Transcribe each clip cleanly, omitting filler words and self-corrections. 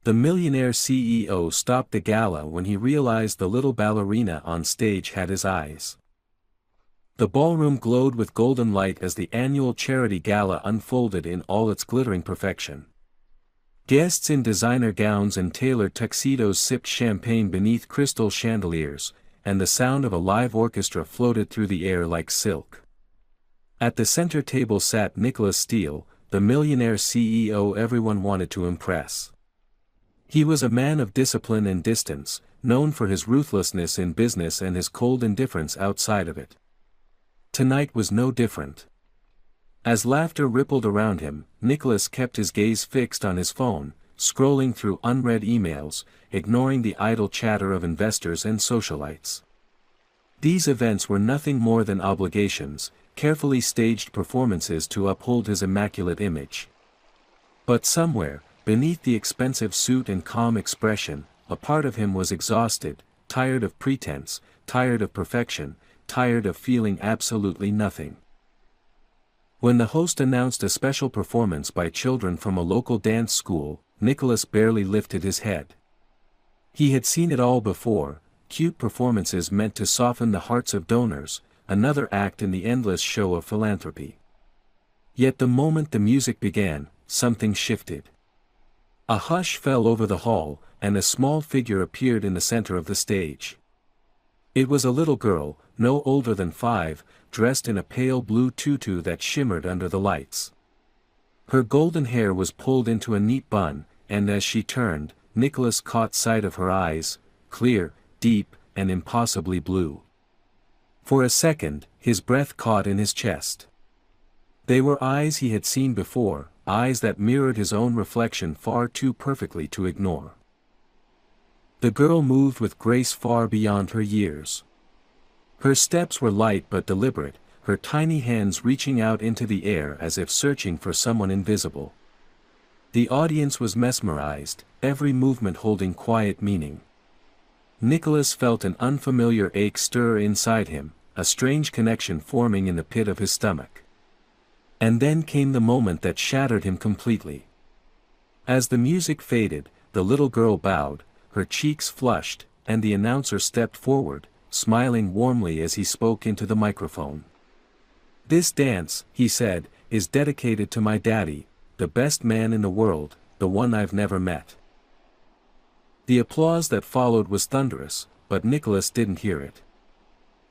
The Millionaire CEO stopped the gala when he realized the little ballerina on stage had his eyes. The ballroom glowed with golden light as the annual charity gala unfolded in all its glittering perfection. Guests in designer gowns and tailored tuxedos sipped champagne beneath crystal chandeliers, and the sound of a live orchestra floated through the air like silk. At the center table sat Nicholas Steele, the Millionaire CEO everyone wanted to impress. He was a man of discipline and distance, known for his ruthlessness in business and his cold indifference outside of it. Tonight was no different. As laughter rippled around him, Nicholas kept his gaze fixed on his phone, scrolling through unread emails, ignoring the idle chatter of investors and socialites. These events were nothing more than obligations, carefully staged performances to uphold his immaculate image. But somewhere, beneath the expensive suit and calm expression, a part of him was exhausted, tired of pretense, tired of perfection, tired of feeling absolutely nothing. When the host announced a special performance by children from a local dance school, Nicholas barely lifted his head. He had seen it all before, cute performances meant to soften the hearts of donors, another act in the endless show of philanthropy. Yet the moment the music began, something shifted. A hush fell over the hall, and a small figure appeared in the center of the stage. It was a little girl, no older than 5, dressed in a pale blue tutu that shimmered under the lights. Her golden hair was pulled into a neat bun, and as she turned, Nicholas caught sight of her eyes, clear, deep, and impossibly blue. For a second, his breath caught in his chest. They were eyes he had seen before, eyes that mirrored his own reflection far too perfectly to ignore. The girl moved with grace far beyond her years. Her steps were light but deliberate, her tiny hands reaching out into the air as if searching for someone invisible. The audience was mesmerized, every movement holding quiet meaning. Nicholas felt an unfamiliar ache stir inside him, a strange connection forming in the pit of his stomach. And then came the moment that shattered him completely. As the music faded, the little girl bowed, her cheeks flushed, and the announcer stepped forward, smiling warmly as he spoke into the microphone. "This dance," he said, "is dedicated to my daddy, the best man in the world, the one I've never met." The applause that followed was thunderous, but Nicholas didn't hear it.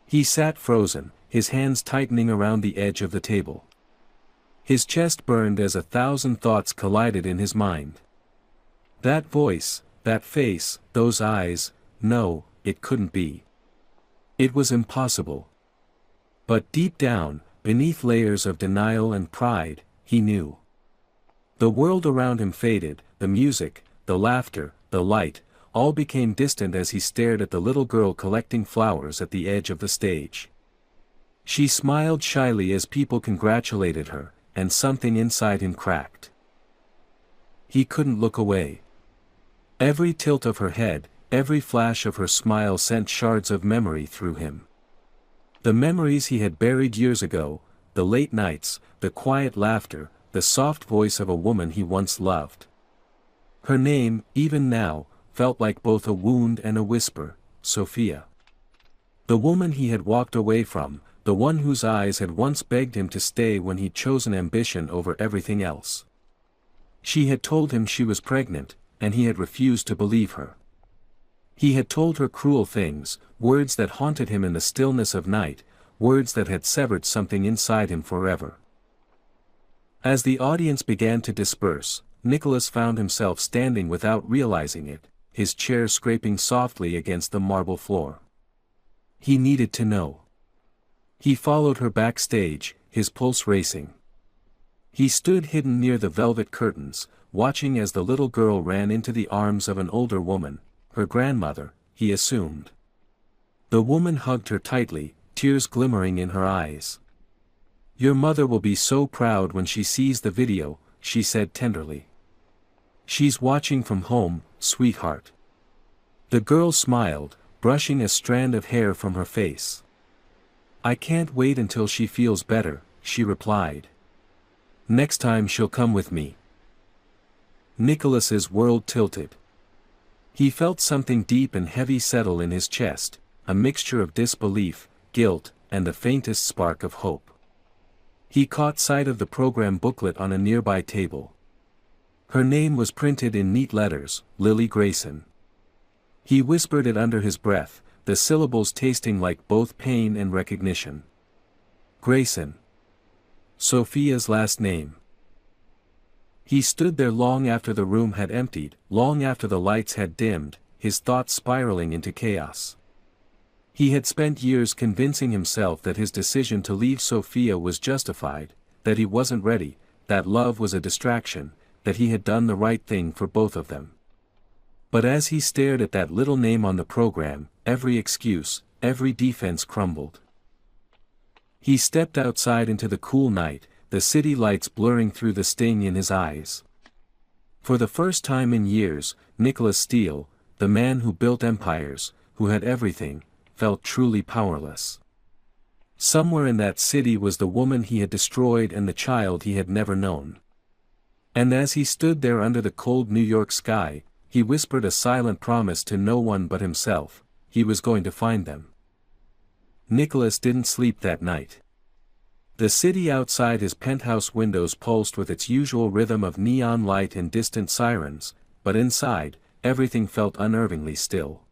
He sat frozen, his hands tightening around the edge of the table. His chest burned as 1,000 thoughts collided in his mind. That voice, that face, those eyes, no, it couldn't be. It was impossible. But deep down, beneath layers of denial and pride, he knew. The world around him faded, the music, the laughter, the light, all became distant as he stared at the little girl collecting flowers at the edge of the stage. She smiled shyly as people congratulated her, and something inside him cracked. He couldn't look away. Every tilt of her head, every flash of her smile sent shards of memory through him. The memories he had buried years ago, the late nights, the quiet laughter, the soft voice of a woman he once loved. Her name, even now, felt like both a wound and a whisper, Sophia. The woman he had walked away from, the one whose eyes had once begged him to stay when he'd chosen ambition over everything else. She had told him she was pregnant, and he had refused to believe her. He had told her cruel things, words that haunted him in the stillness of night, words that had severed something inside him forever. As the audience began to disperse, Nicholas found himself standing without realizing it, his chair scraping softly against the marble floor. He needed to know. He followed her backstage, his pulse racing. He stood hidden near the velvet curtains, watching as the little girl ran into the arms of an older woman, her grandmother, he assumed. The woman hugged her tightly, tears glimmering in her eyes. "Your mother will be so proud when she sees the video," she said tenderly. "She's watching from home, sweetheart." The girl smiled, brushing a strand of hair from her face. "I can't wait until she feels better," she replied. "Next time she'll come with me." Nicholas's world tilted. He felt something deep and heavy settle in his chest, a mixture of disbelief, guilt, and the faintest spark of hope. He caught sight of the program booklet on a nearby table. Her name was printed in neat letters, Lily Grayson. He whispered it under his breath, the syllables tasting like both pain and recognition. Grayson. Sophia's last name. He stood there long after the room had emptied, long after the lights had dimmed, his thoughts spiraling into chaos. He had spent years convincing himself that his decision to leave Sophia was justified, that he wasn't ready, that love was a distraction, that he had done the right thing for both of them. But as he stared at that little name on the program, every excuse, every defense crumbled. He stepped outside into the cool night, the city lights blurring through the sting in his eyes. For the first time in years, Nicholas Steele, the man who built empires, who had everything, felt truly powerless. Somewhere in that city was the woman he had destroyed and the child he had never known. And as he stood there under the cold New York sky, he whispered a silent promise to no one but himself: he was going to find them. Nicholas didn't sleep that night. The city outside his penthouse windows pulsed with its usual rhythm of neon light and distant sirens, but inside, everything felt unnervingly still.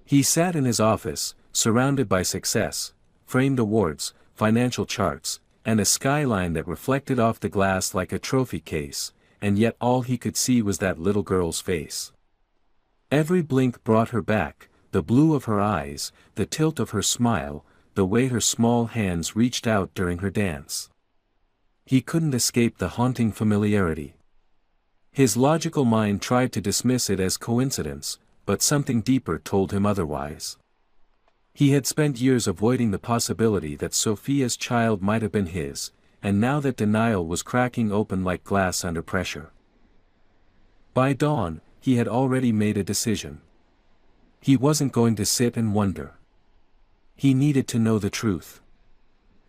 He sat in his office, surrounded by success, framed awards, financial charts, and a skyline that reflected off the glass like a trophy case, and yet all he could see was that little girl's face. Every blink brought her back, the blue of her eyes, the tilt of her smile, the way her small hands reached out during her dance. He couldn't escape the haunting familiarity. His logical mind tried to dismiss it as coincidence, but something deeper told him otherwise. He had spent years avoiding the possibility that Sophia's child might have been his, and now that denial was cracking open like glass under pressure. By dawn, he had already made a decision. He wasn't going to sit and wonder. He needed to know the truth.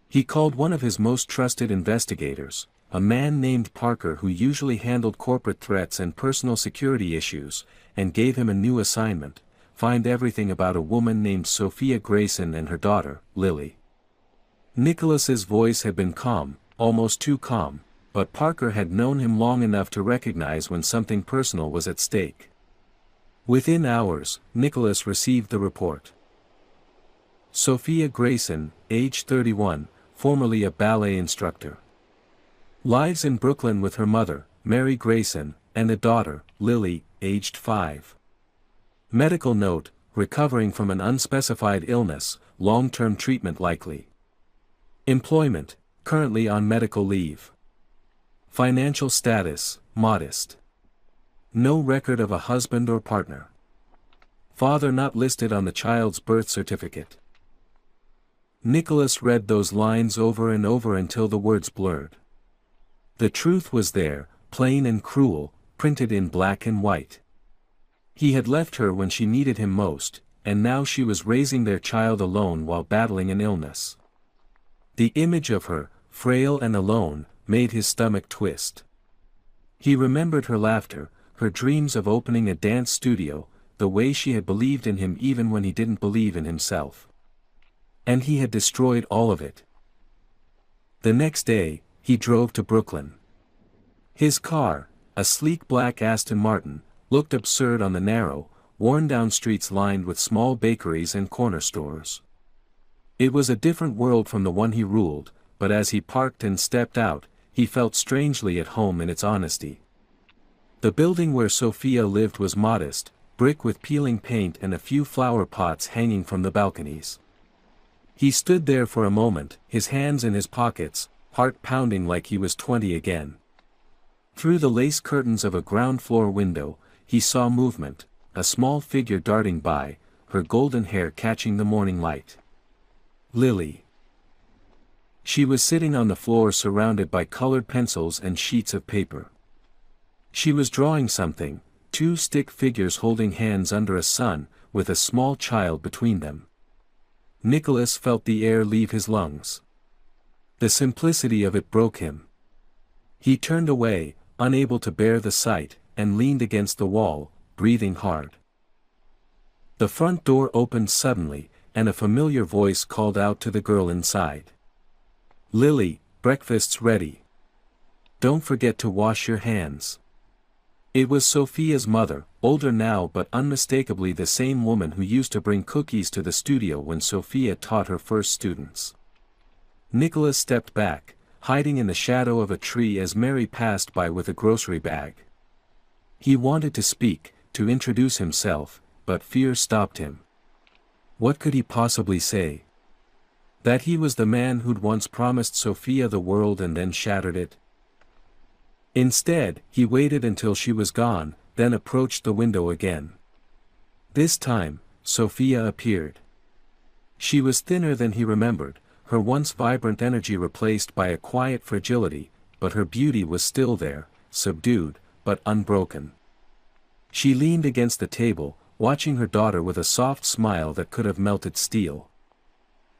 He called one of his most trusted investigators, a man named Parker who usually handled corporate threats and personal security issues, and gave him a new assignment: find everything about a woman named Sophia Grayson and her daughter, Lily. Nicholas's voice had been calm, almost too calm, but Parker had known him long enough to recognize when something personal was at stake. Within hours, Nicholas received the report. Sophia Grayson, age 31, formerly a ballet instructor. Lives in Brooklyn with her mother, Mary Grayson, and a daughter, Lily, aged 5. Medical note: recovering from an unspecified illness, long-term treatment likely. Employment: currently on medical leave. Financial status: modest. No record of a husband or partner. Father not listed on the child's birth certificate. Nicholas read those lines over and over until the words blurred. The truth was there, plain and cruel, printed in black and white. He had left her when she needed him most, and now she was raising their child alone while battling an illness. The image of her, frail and alone, made his stomach twist. He remembered her laughter, her dreams of opening a dance studio, the way she had believed in him even when he didn't believe in himself. And he had destroyed all of it. The next day, he drove to Brooklyn. His car, a sleek black Aston Martin, looked absurd on the narrow, worn-down streets lined with small bakeries and corner stores. It was a different world from the one he ruled, but as he parked and stepped out, he felt strangely at home in its honesty. The building where Sophia lived was modest, brick with peeling paint and a few flower pots hanging from the balconies. He stood there for a moment, his hands in his pockets, heart pounding like he was 20 again. Through the lace curtains of a ground-floor window, he saw movement, a small figure darting by, her golden hair catching the morning light. Lily. She was sitting on the floor surrounded by colored pencils and sheets of paper. She was drawing something, two stick figures holding hands under a sun, with a small child between them. Nicholas felt the air leave his lungs. The simplicity of it broke him. He turned away, unable to bear the sight, and leaned against the wall, breathing hard. The front door opened suddenly, and a familiar voice called out to the girl inside. "Lily, breakfast's ready. Don't forget to wash your hands." It was Sophia's mother, older now but unmistakably the same woman who used to bring cookies to the studio when Sophia taught her first students. Nicholas stepped back, hiding in the shadow of a tree as Mary passed by with a grocery bag. He wanted to speak, to introduce himself, but fear stopped him. What could he possibly say? That he was the man who'd once promised Sophia the world and then shattered it? Instead, he waited until she was gone, then approached the window again. This time, Sophia appeared. She was thinner than he remembered, her once vibrant energy replaced by a quiet fragility, but her beauty was still there, subdued, but unbroken. She leaned against the table, watching her daughter with a soft smile that could have melted steel.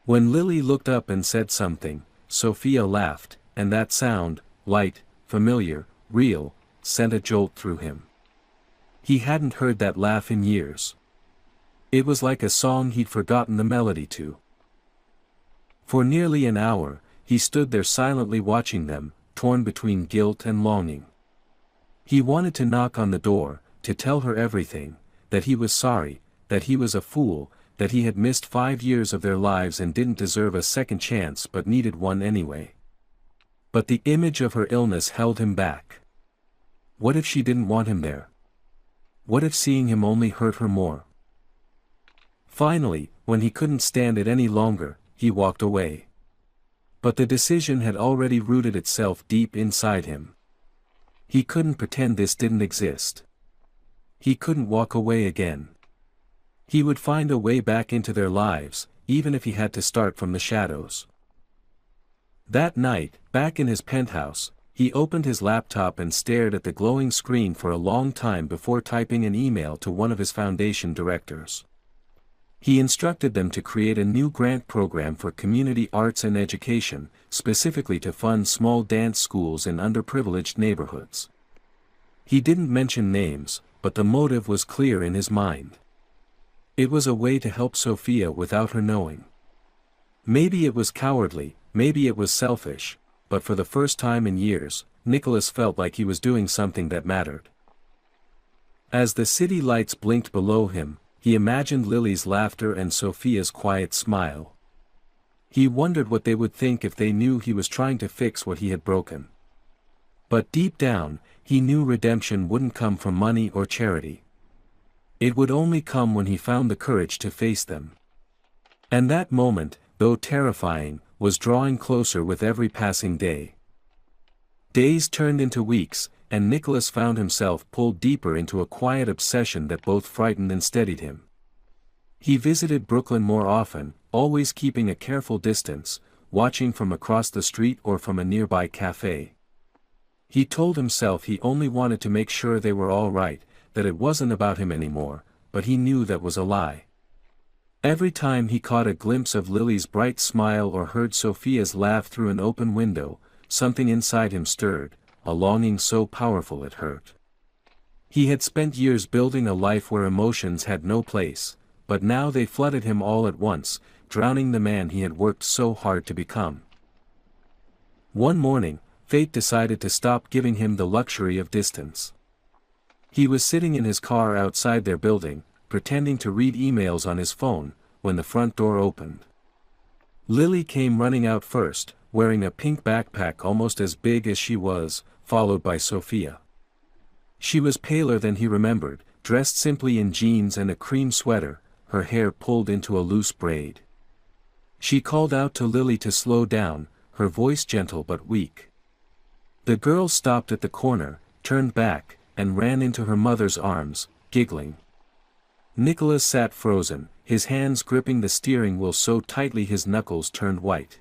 When Lily looked up and said something, Sophia laughed, and that sound, light, familiar, real, sent a jolt through him. He hadn't heard that laugh in years. It was like a song he'd forgotten the melody to. For nearly an hour, he stood there silently watching them, torn between guilt and longing. He wanted to knock on the door, to tell her everything, that he was sorry, that he was a fool, that he had missed 5 years of their lives and didn't deserve a second chance but needed one anyway. But the image of her illness held him back. What if she didn't want him there? What if seeing him only hurt her more? Finally, when he couldn't stand it any longer, he walked away. But the decision had already rooted itself deep inside him. He couldn't pretend this didn't exist. He couldn't walk away again. He would find a way back into their lives, even if he had to start from the shadows. That night, back in his penthouse, he opened his laptop and stared at the glowing screen for a long time before typing an email to one of his foundation directors. He instructed them to create a new grant program for community arts and education, specifically to fund small dance schools in underprivileged neighborhoods. He didn't mention names, but the motive was clear in his mind. It was a way to help Sophia without her knowing. Maybe it was cowardly, maybe it was selfish, but for the first time in years, Nicholas felt like he was doing something that mattered. As the city lights blinked below him, he imagined Lily's laughter and Sophia's quiet smile. He wondered what they would think if they knew he was trying to fix what he had broken. But deep down, he knew redemption wouldn't come from money or charity. It would only come when he found the courage to face them. And that moment, though terrifying, was drawing closer with every passing day. Days turned into weeks, and Nicholas found himself pulled deeper into a quiet obsession that both frightened and steadied him. He visited Brooklyn more often, always keeping a careful distance, watching from across the street or from a nearby cafe. He told himself he only wanted to make sure they were all right, that it wasn't about him anymore, but he knew that was a lie. Every time he caught a glimpse of Lily's bright smile or heard Sophia's laugh through an open window, something inside him stirred, a longing so powerful it hurt. He had spent years building a life where emotions had no place, but now they flooded him all at once, drowning the man he had worked so hard to become. One morning, fate decided to stop giving him the luxury of distance. He was sitting in his car outside their building, pretending to read emails on his phone, when the front door opened. Lily came running out first, wearing a pink backpack almost as big as she was, followed by Sophia. She was paler than he remembered, dressed simply in jeans and a cream sweater, her hair pulled into a loose braid. She called out to Lily to slow down, her voice gentle but weak. The girl stopped at the corner, turned back, and ran into her mother's arms, giggling. Nicholas sat frozen, his hands gripping the steering wheel so tightly his knuckles turned white.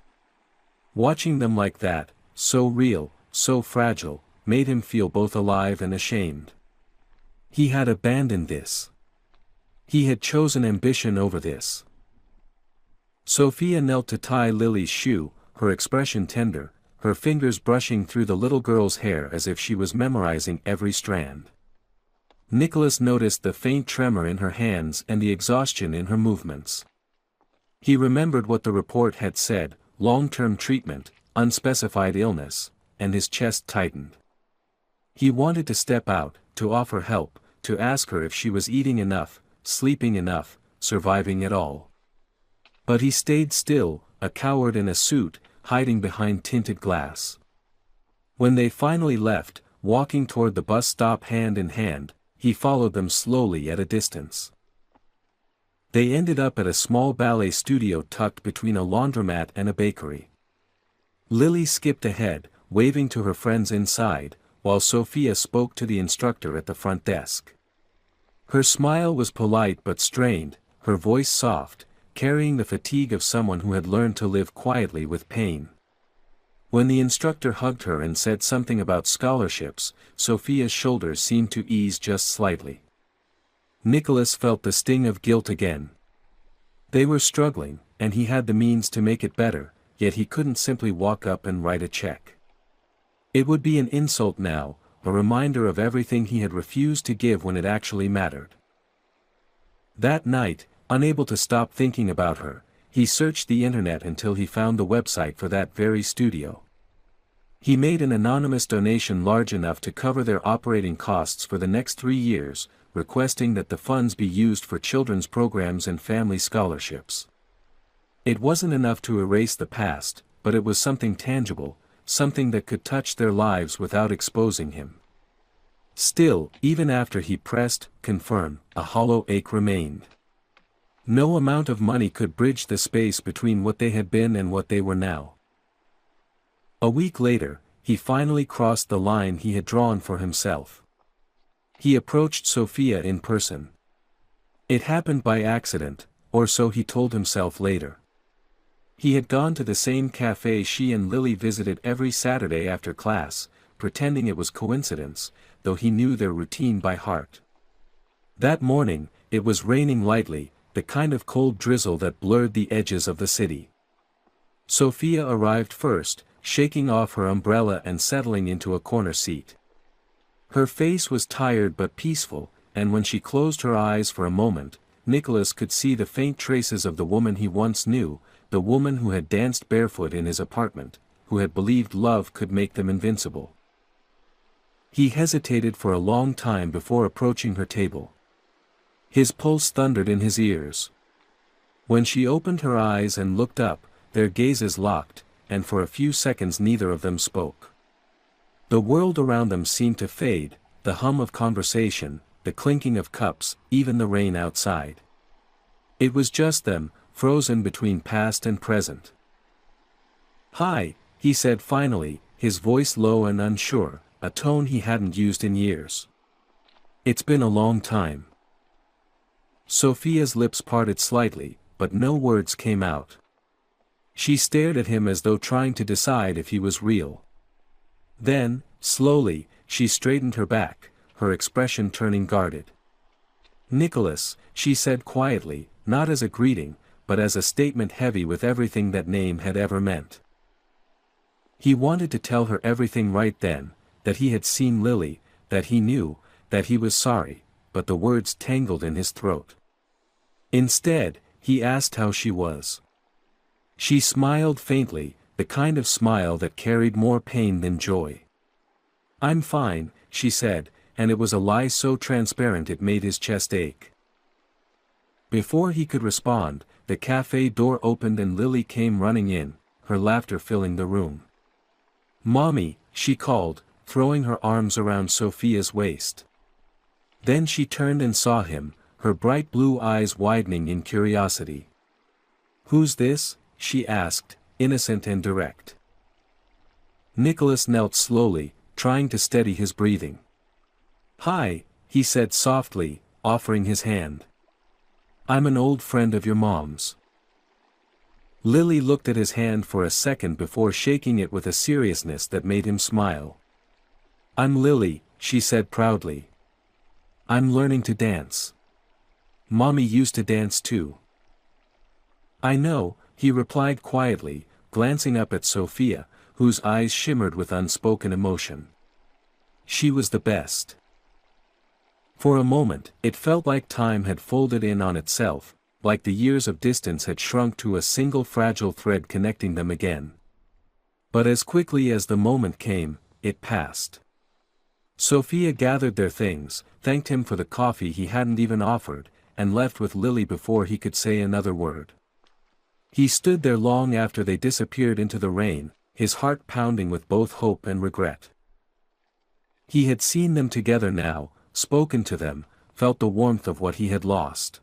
Watching them like that, so real, so fragile, made him feel both alive and ashamed. He had abandoned this. He had chosen ambition over this. Sophia knelt to tie Lily's shoe, her expression tender, her fingers brushing through the little girl's hair as if she was memorizing every strand. Nicholas noticed the faint tremor in her hands and the exhaustion in her movements. He remembered what the report had said, long-term treatment, unspecified illness, and his chest tightened. He wanted to step out, to offer help, to ask her if she was eating enough, sleeping enough, surviving at all. But he stayed still, a coward in a suit, hiding behind tinted glass. When they finally left, walking toward the bus stop hand in hand, he followed them slowly at a distance. They ended up at a small ballet studio tucked between a laundromat and a bakery. Lily skipped ahead, waving to her friends inside, while Sophia spoke to the instructor at the front desk. Her smile was polite but strained, her voice soft, carrying the fatigue of someone who had learned to live quietly with pain. When the instructor hugged her and said something about scholarships, Sophia's shoulders seemed to ease just slightly. Nicholas felt the sting of guilt again. They were struggling, and he had the means to make it better, yet he couldn't simply walk up and write a check. It would be an insult now, a reminder of everything he had refused to give when it actually mattered. That night, unable to stop thinking about her, he searched the internet until he found the website for that very studio. He made an anonymous donation large enough to cover their operating costs for the next 3 years, requesting that the funds be used for children's programs and family scholarships. It wasn't enough to erase the past, but it was something tangible, something that could touch their lives without exposing him. Still, even after he pressed confirm, a hollow ache remained. No amount of money could bridge the space between what they had been and what they were now. A week later, he finally crossed the line he had drawn for himself. He approached Sophia in person. It happened by accident, or so he told himself later. He had gone to the same cafe she and Lily visited every Saturday after class, pretending it was coincidence, though he knew their routine by heart. That morning, it was raining lightly, the kind of cold drizzle that blurred the edges of the city. Sophia arrived first, shaking off her umbrella and settling into a corner seat. Her face was tired but peaceful, and when she closed her eyes for a moment, Nicholas could see the faint traces of the woman he once knew, the woman who had danced barefoot in his apartment, who had believed love could make them invincible. He hesitated for a long time before approaching her table. His pulse thundered in his ears. When she opened her eyes and looked up, their gazes locked, and for a few seconds neither of them spoke. The world around them seemed to fade, the hum of conversation, the clinking of cups, even the rain outside. It was just them, frozen between past and present. "Hi," he said finally, his voice low and unsure, a tone he hadn't used in years. "It's been a long time." Sophia's lips parted slightly, but no words came out. She stared at him as though trying to decide if he was real. Then, slowly, she straightened her back, her expression turning guarded. "Nicholas," she said quietly, not as a greeting, but as a statement heavy with everything that name had ever meant. He wanted to tell her everything right then, that he had seen Lily, that he knew, that he was sorry, but the words tangled in his throat. Instead, he asked how she was. She smiled faintly, the kind of smile that carried more pain than joy. "I'm fine," she said, and it was a lie so transparent it made his chest ache. Before he could respond, the cafe door opened and Lily came running in, her laughter filling the room. "Mommy," she called, throwing her arms around Sophia's waist. Then she turned and saw him, her bright blue eyes widening in curiosity. "Who's this?" she asked, innocent and direct. Nicholas knelt slowly, trying to steady his breathing. "Hi," he said softly, offering his hand. "I'm an old friend of your mom's." Lily looked at his hand for a second before shaking it with a seriousness that made him smile. "I'm Lily," she said proudly. "I'm learning to dance. Mommy used to dance too." "I know," he replied quietly, glancing up at Sophia, whose eyes shimmered with unspoken emotion. "She was the best." For a moment, it felt like time had folded in on itself, like the years of distance had shrunk to a single fragile thread connecting them again. But as quickly as the moment came, it passed. Sophia gathered their things, thanked him for the coffee he hadn't even offered, and left with Lily before he could say another word. He stood there long after they disappeared into the rain, his heart pounding with both hope and regret. He had seen them together now, spoken to them, felt the warmth of what he had lost.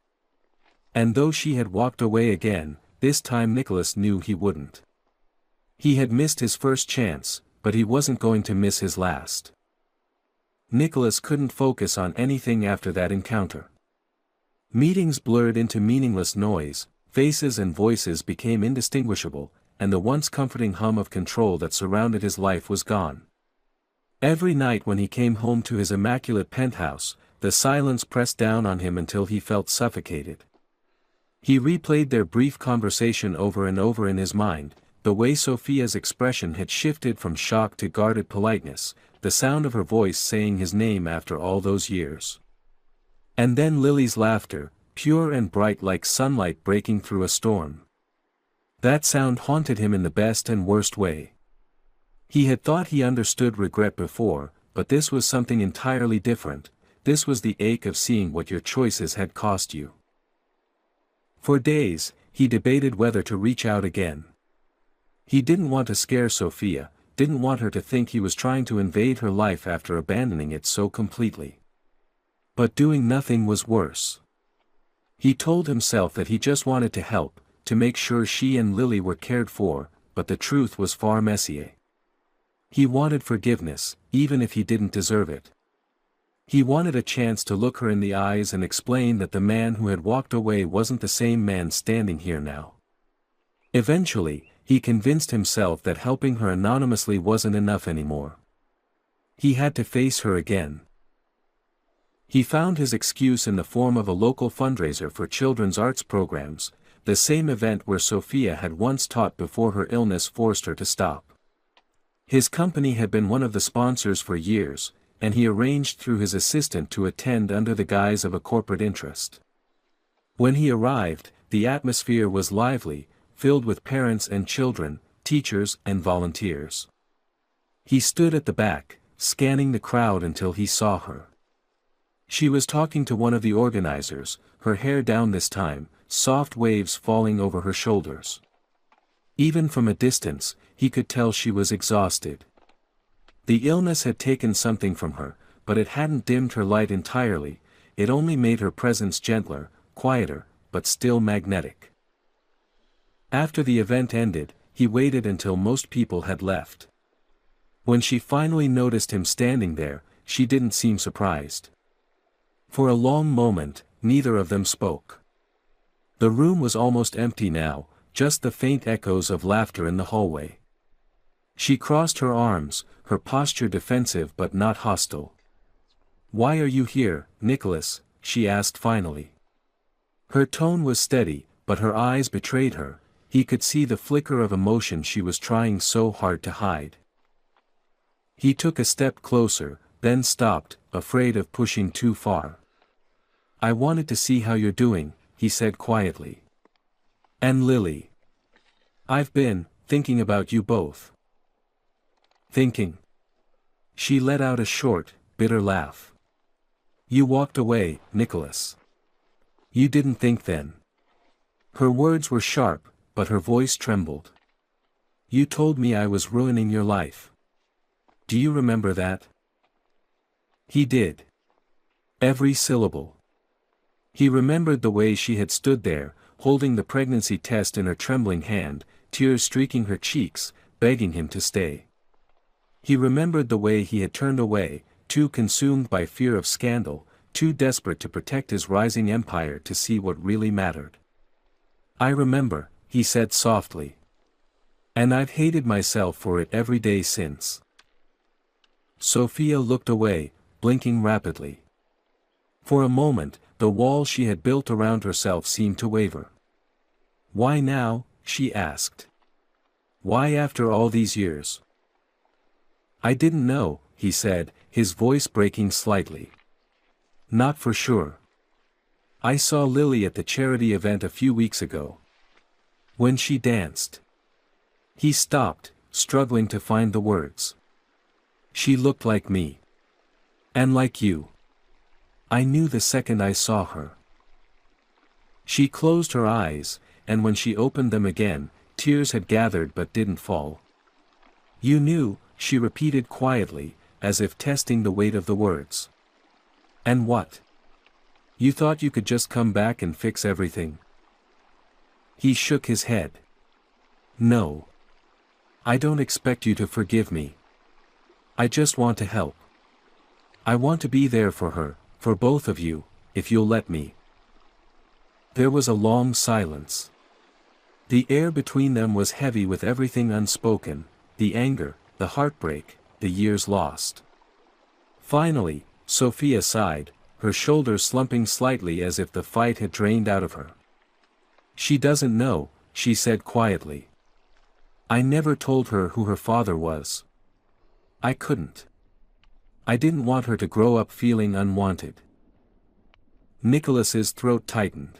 And though she had walked away again, this time Nicholas knew he wouldn't. He had missed his first chance, but he wasn't going to miss his last. Nicholas couldn't focus on anything after that encounter. Meetings blurred into meaningless noise, faces and voices became indistinguishable, and the once comforting hum of control that surrounded his life was gone. Every night when he came home to his immaculate penthouse, the silence pressed down on him until he felt suffocated. He replayed their brief conversation over and over in his mind, the way Sophia's expression had shifted from shock to guarded politeness, the sound of her voice saying his name after all those years. And then Lily's laughter, pure and bright like sunlight breaking through a storm. That sound haunted him in the best and worst way. He had thought he understood regret before, but this was something entirely different. This was the ache of seeing what your choices had cost you. For days, he debated whether to reach out again. He didn't want to scare Sophia, didn't want her to think he was trying to invade her life after abandoning it so completely. But doing nothing was worse. He told himself that he just wanted to help, to make sure she and Lily were cared for, but the truth was far messier. He wanted forgiveness, even if he didn't deserve it. He wanted a chance to look her in the eyes and explain that the man who had walked away wasn't the same man standing here now. Eventually, he convinced himself that helping her anonymously wasn't enough anymore. He had to face her again. He found his excuse in the form of a local fundraiser for children's arts programs, the same event where Sophia had once taught before her illness forced her to stop. His company had been one of the sponsors for years, and he arranged through his assistant to attend under the guise of a corporate interest. When he arrived, the atmosphere was lively, filled with parents and children, teachers and volunteers. He stood at the back, scanning the crowd until he saw her. She was talking to one of the organizers, her hair down this time, soft waves falling over her shoulders. Even from a distance, he could tell she was exhausted. The illness had taken something from her, but it hadn't dimmed her light entirely, it only made her presence gentler, quieter, but still magnetic. After the event ended, he waited until most people had left. When she finally noticed him standing there, she didn't seem surprised. For a long moment, neither of them spoke. The room was almost empty now, just the faint echoes of laughter in the hallway. She crossed her arms, her posture defensive but not hostile. "Why are you here, Nicholas?" she asked finally. Her tone was steady, but her eyes betrayed her. He could see the flicker of emotion she was trying so hard to hide. He took a step closer, then stopped, afraid of pushing too far. "I wanted to see how you're doing," he said quietly. "And Lily. I've been thinking about you both." "Thinking?" She let out a short, bitter laugh. "You walked away, Nicholas. You didn't think then." Her words were sharp, but her voice trembled. "You told me I was ruining your life. Do you remember that?" He did. Every syllable. He remembered the way she had stood there, holding the pregnancy test in her trembling hand, tears streaking her cheeks, begging him to stay. He remembered the way he had turned away, too consumed by fear of scandal, too desperate to protect his rising empire to see what really mattered. "I remember," he said softly. "And I've hated myself for it every day since." Sophia looked away, blinking rapidly. For a moment, the wall she had built around herself seemed to waver. "Why now?" she asked. "Why after all these years?" "I didn't know," he said, his voice breaking slightly. Not for sure. I saw Lily at the charity event a few weeks ago. When she danced. He stopped, struggling to find the words. She looked like me. And like you. I knew the second I saw her. She closed her eyes, and when she opened them again, tears had gathered but didn't fall. You knew, she repeated quietly, as if testing the weight of the words. And what? You thought you could just come back and fix everything? He shook his head. No. I don't expect you to forgive me. I just want to help. I want to be there for her, for both of you, if you'll let me. There was a long silence. The air between them was heavy with everything unspoken, the anger, the heartbreak, the years lost. Finally, Sophia sighed, her shoulders slumping slightly as if the fight had drained out of her. She doesn't know, she said quietly. I never told her who her father was. I couldn't. I didn't want her to grow up feeling unwanted. Nicholas's throat tightened.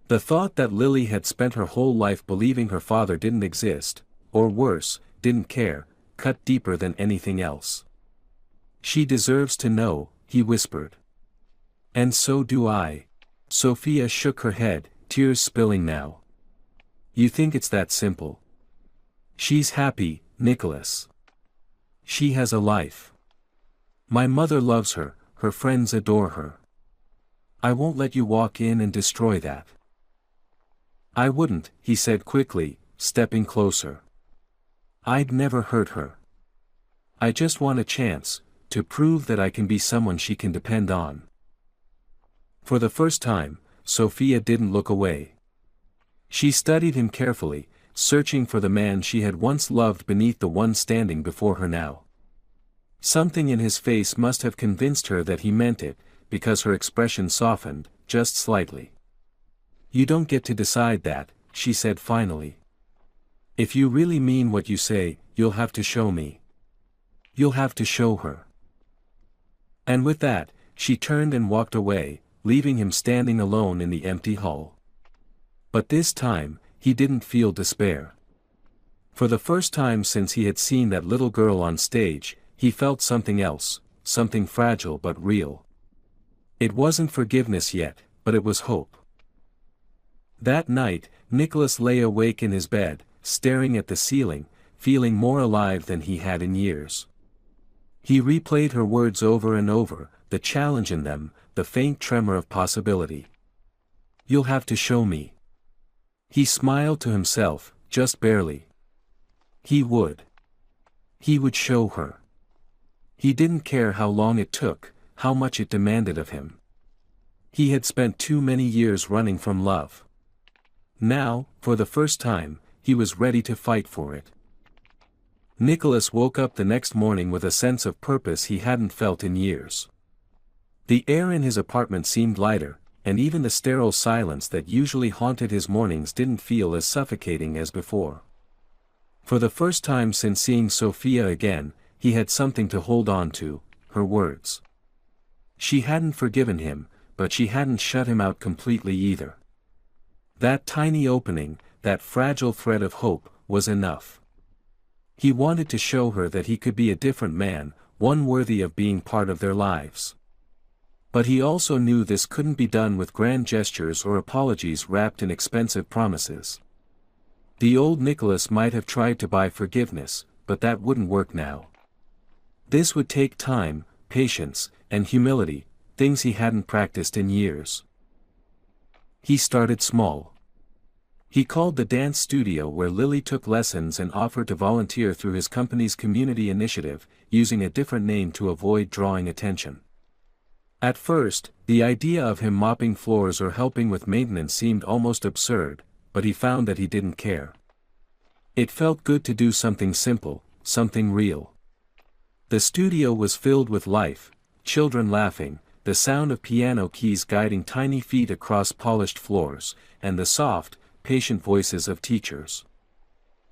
The thought that Lily had spent her whole life believing her father didn't exist, or worse, didn't care, cut deeper than anything else. She deserves to know, he whispered. And so do I. Sophia shook her head, tears spilling now. You think it's that simple? She's happy, Nicholas. She has a life. My mother loves her, her friends adore her. I won't let you walk in and destroy that. I wouldn't, he said quickly, stepping closer. I'd never hurt her. I just want a chance, to prove that I can be someone she can depend on. For the first time, Sophia didn't look away. She studied him carefully, searching for the man she had once loved beneath the one standing before her now. Something in his face must have convinced her that he meant it, because her expression softened, just slightly. You don't get to decide that, she said finally. If you really mean what you say, you'll have to show me. You'll have to show her. And with that, she turned and walked away, leaving him standing alone in the empty hall. But this time, he didn't feel despair. For the first time since he had seen that little girl on stage, he felt something else, something fragile but real. It wasn't forgiveness yet, but it was hope. That night, Nicholas lay awake in his bed, staring at the ceiling, feeling more alive than he had in years. He replayed her words over and over, the challenge in them, the faint tremor of possibility. You'll have to show me. He smiled to himself, just barely. He would. He would show her. He didn't care how long it took, how much it demanded of him. He had spent too many years running from love. Now, for the first time, he was ready to fight for it. Nicholas woke up the next morning with a sense of purpose he hadn't felt in years. The air in his apartment seemed lighter, and even the sterile silence that usually haunted his mornings didn't feel as suffocating as before. For the first time since seeing Sophia again, he had something to hold on to, her words. She hadn't forgiven him, but she hadn't shut him out completely either. That tiny opening, that fragile thread of hope, was enough. He wanted to show her that he could be a different man, one worthy of being part of their lives. But he also knew this couldn't be done with grand gestures or apologies wrapped in expensive promises. The old Nicholas might have tried to buy forgiveness, but that wouldn't work now. This would take time, patience, and humility, things he hadn't practiced in years. He started small. He called the dance studio where Lily took lessons and offered to volunteer through his company's community initiative, using a different name to avoid drawing attention. At first, the idea of him mopping floors or helping with maintenance seemed almost absurd, but he found that he didn't care. It felt good to do something simple, something real. The studio was filled with life, children laughing, the sound of piano keys guiding tiny feet across polished floors, and the soft, patient voices of teachers.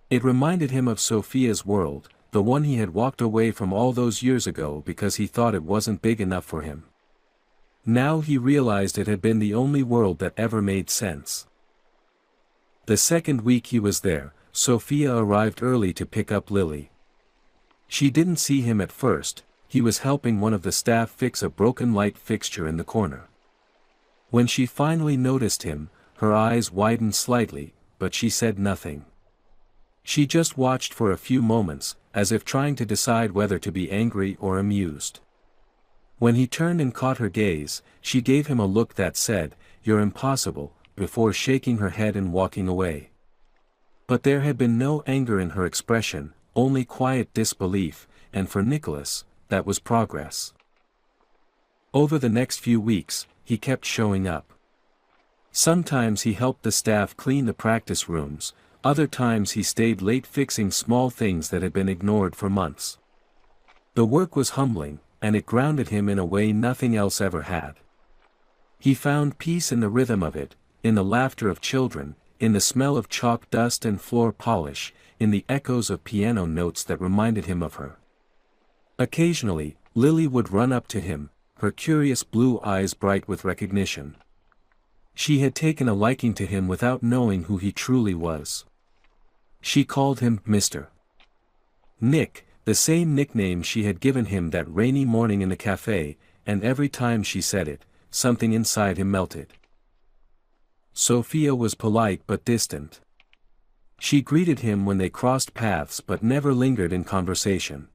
It reminded him of Sophia's world, the one he had walked away from all those years ago because he thought it wasn't big enough for him. Now he realized it had been the only world that ever made sense. The second week he was there, Sophia arrived early to pick up Lily. She didn't see him at first. He was helping one of the staff fix a broken light fixture in the corner. When she finally noticed him, her eyes widened slightly, but she said nothing. She just watched for a few moments, as if trying to decide whether to be angry or amused. When he turned and caught her gaze, she gave him a look that said, "You're impossible," before shaking her head and walking away. But there had been no anger in her expression, only quiet disbelief, and for Nicholas, that was progress. Over the next few weeks, he kept showing up. Sometimes he helped the staff clean the practice rooms, other times he stayed late fixing small things that had been ignored for months. The work was humbling, and it grounded him in a way nothing else ever had. He found peace in the rhythm of it, in the laughter of children, in the smell of chalk dust and floor polish, in the echoes of piano notes that reminded him of her. Occasionally, Lily would run up to him, her curious blue eyes bright with recognition. She had taken a liking to him without knowing who he truly was. She called him Mr. Nick, the same nickname she had given him that rainy morning in the cafe, and every time she said it, something inside him melted. Sophia was polite but distant. She greeted him when they crossed paths but never lingered in conversation.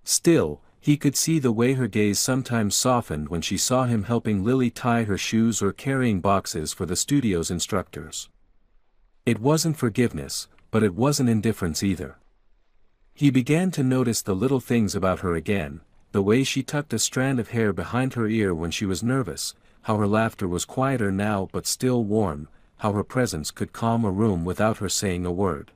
Still, he could see the way her gaze sometimes softened when she saw him helping Lily tie her shoes or carrying boxes for the studio's instructors. It wasn't forgiveness, but it wasn't indifference either. He began to notice the little things about her again, the way she tucked a strand of hair behind her ear when she was nervous, how her laughter was quieter now but still warm, how her presence could calm a room without her saying a word.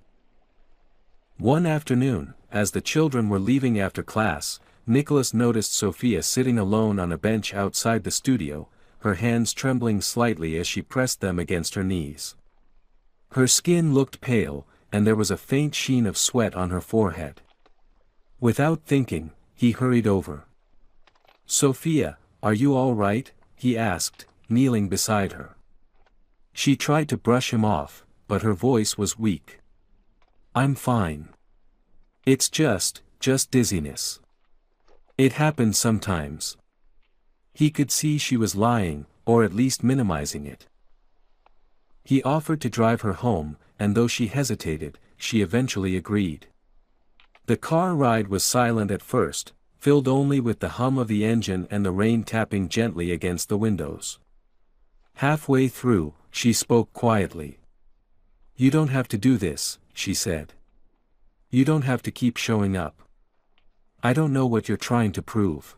One afternoon, as the children were leaving after class, Nicholas noticed Sophia sitting alone on a bench outside the studio, her hands trembling slightly as she pressed them against her knees. Her skin looked pale, and there was a faint sheen of sweat on her forehead. Without thinking, he hurried over. "Sophia, are you all right?" he asked, kneeling beside her. She tried to brush him off, but her voice was weak. "I'm fine. It's just dizziness. It happens sometimes." He could see she was lying, or at least minimizing it. He offered to drive her home, and though she hesitated, she eventually agreed. The car ride was silent at first, filled only with the hum of the engine and the rain tapping gently against the windows. Halfway through, she spoke quietly. "You don't have to do this," she said. "You don't have to keep showing up. I don't know what you're trying to prove."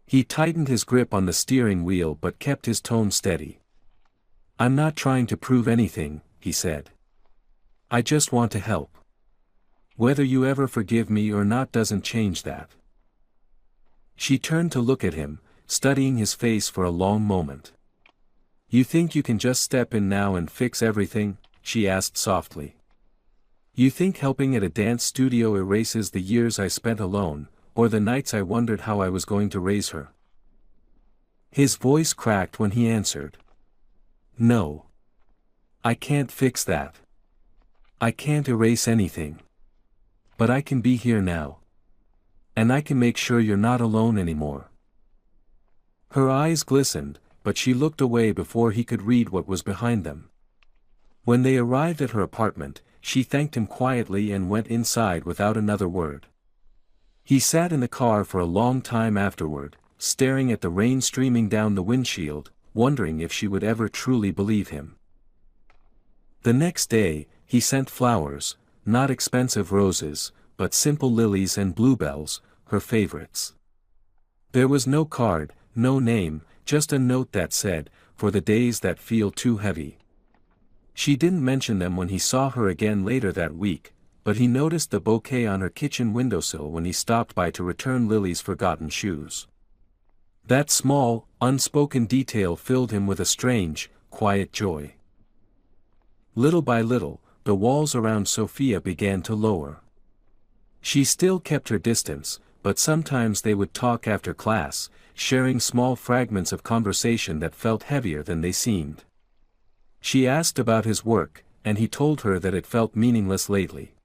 He tightened his grip on the steering wheel but kept his tone steady. "I'm not trying to prove anything," he said. "I just want to help. Whether you ever forgive me or not doesn't change that." She turned to look at him, studying his face for a long moment. "You think you can just step in now and fix everything?" she asked softly. "You think helping at a dance studio erases the years I spent alone, or the nights I wondered how I was going to raise her?" His voice cracked when he answered. "No. I can't fix that. I can't erase anything. But I can be here now. And I can make sure you're not alone anymore." Her eyes glistened, but she looked away before he could read what was behind them. When they arrived at her apartment, she thanked him quietly and went inside without another word. He sat in the car for a long time afterward, staring at the rain streaming down the windshield, wondering if she would ever truly believe him. The next day, he sent flowers, not expensive roses, but simple lilies and bluebells, her favorites. There was no card, no name, just a note that said, "For the days that feel too heavy." She didn't mention them when he saw her again later that week, but he noticed the bouquet on her kitchen windowsill when he stopped by to return Lily's forgotten shoes. That small, unspoken detail filled him with a strange, quiet joy. Little by little, the walls around Sophia began to lower. She still kept her distance, but sometimes they would talk after class, sharing small fragments of conversation that felt heavier than they seemed. She asked about his work, and he told her that it felt meaningless lately.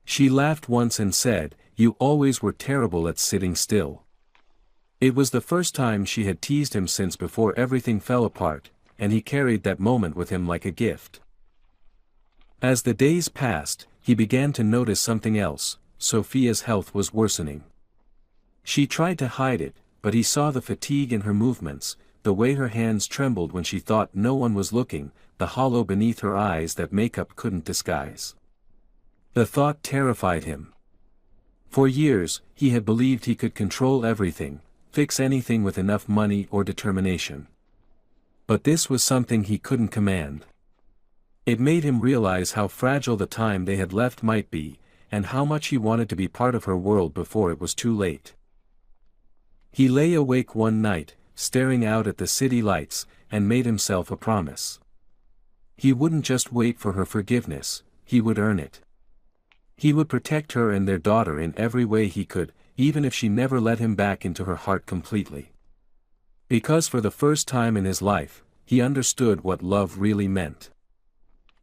She laughed once and said, "You always were terrible at sitting still." It was the first time she had teased him since before everything fell apart, and he carried that moment with him like a gift. As the days passed, he began to notice something else. Sophia's health was worsening. She tried to hide it, but he saw the fatigue in her movements, the way her hands trembled when she thought no one was looking, the hollow beneath her eyes that makeup couldn't disguise. The thought terrified him. For years, he had believed he could control everything, fix anything with enough money or determination. But this was something he couldn't command. It made him realize how fragile the time they had left might be, and how much he wanted to be part of her world before it was too late. He lay awake one night, staring out at the city lights, and made himself a promise. He wouldn't just wait for her forgiveness, he would earn it. He would protect her and their daughter in every way he could, even if she never let him back into her heart completely. Because for the first time in his life, he understood what love really meant.